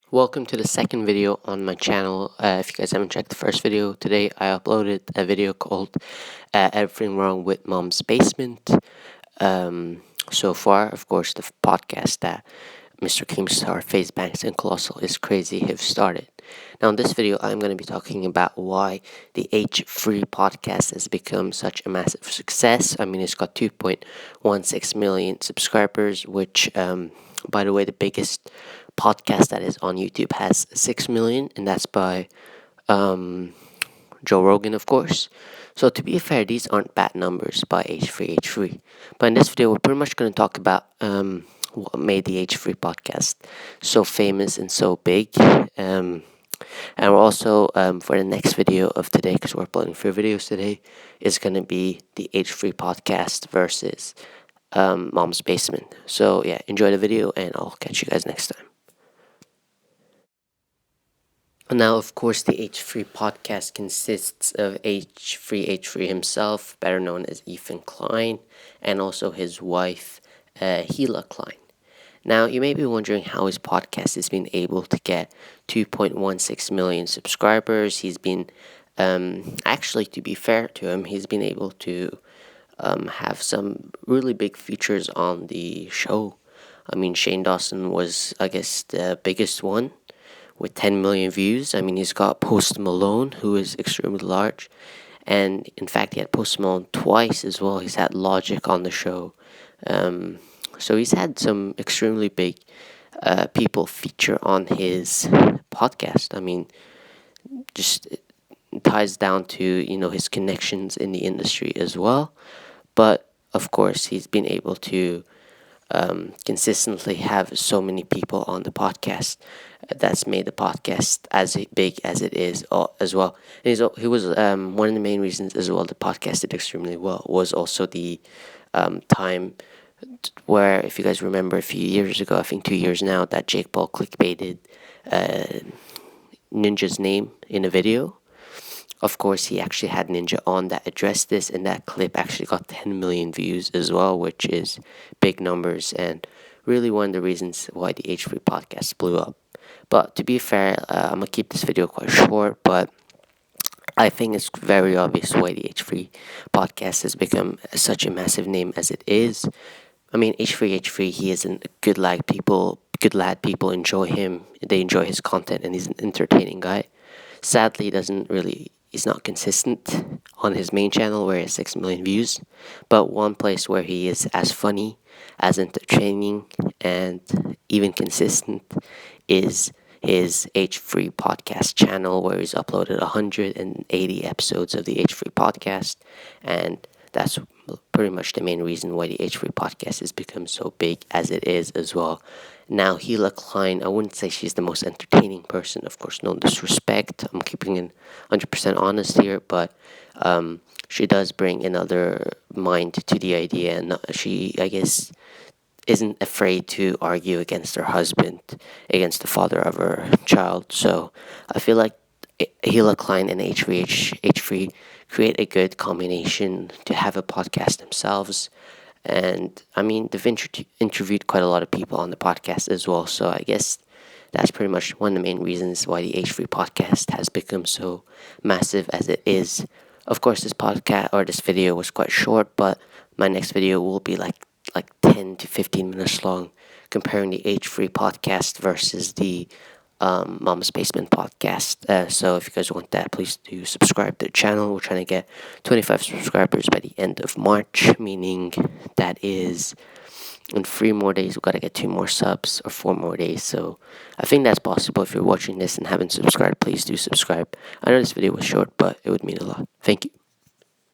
Welcome to the second video on my channel. If you guys haven't checked the first video, today I uploaded a video called Everything Wrong with Mom's Basement. So far, of course, the podcast that Mr. Keemstar, FaZe Banks, and Colossal is Crazy have started. Now, in this video, I'm going to be talking about why the H3 podcast has become such a massive success. I mean, it's got 2.16 million subscribers, which, by the way, the biggest podcast that is on YouTube has 6 million, and that's by Joe Rogan, of course. So to be fair, these aren't bad numbers by H3. But in this video, we're pretty much going to talk about what made the H3 podcast so famous and so big. And we're also, for the next video of today, because we're uploading 3 videos today, is going to be the H3 podcast versus Mom's Basement. So yeah, enjoy the video, and I'll catch you guys next time. Now, of course, the H3 podcast consists of H3 himself, better known as Ethan Klein, and also his wife, Hila Klein. Now, you may be wondering how his podcast has been able to get 2.16 million subscribers. He's been, actually, to be fair to him, he's been able to have some really big features on the show. I mean, Shane Dawson was, I guess, the biggest one with 10 million views. I mean, he's got Post Malone, who is extremely large. And in fact, he had Post Malone twice as well. He's had Logic on the show. So he's had some extremely big people feature on his podcast. I mean, just it ties down to, his connections in the industry as well. But of course, he's been able to consistently have so many people on the podcast. That's made the podcast as big as it is as well. And he was one of the main reasons as well the podcast did extremely well was also the time where, if you guys remember a few years ago, I think 2 years now, that Jake Paul clickbaited Ninja's name in a video. Of course, he actually had Ninja on that addressed this, and that clip actually got 10 million views as well, which is big numbers and really one of the reasons why the H3 podcast blew up. But to be fair, I'm going to keep this video quite short, but I think it's very obvious why the H3 podcast has become such a massive name as it is. I mean, H3, he is a good lad. People enjoy him. They enjoy his content, and he's an entertaining guy. Sadly, he's not consistent on his main channel where he has 6 million views. But one place where he is as funny, as entertaining, and even consistent is his H3 podcast channel, where he's uploaded 180 episodes of the H3 podcast. And that's pretty much the main reason why the H3 podcast has become so big as it is as well. Now, Hila Klein, I wouldn't say she's the most entertaining person. Of course, no disrespect. I'm keeping it 100% honest here, but she does bring another mind to the idea, and she, I guess, isn't afraid to argue against her husband, against the father of her child. So I feel like Hila Klein and H3 create a good combination to have a podcast themselves. And I mean, they've interviewed quite a lot of people on the podcast as well. So I guess that's pretty much one of the main reasons why the H3 podcast has become so massive as it is. Of course, this podcast or this video was quite short, but my next video will be like 10 to 15 minutes long, comparing the H3 podcast versus the Mom's Basement podcast. So if you guys want that, please do subscribe to the channel. We're trying to get 25 subscribers by the end of March, meaning that is in 3 more days we've got to get 2 more subs, or 4 more days. So I think that's possible. If you're watching this and haven't subscribed, please do subscribe. I know this video was short, but it would mean a lot. Thank you.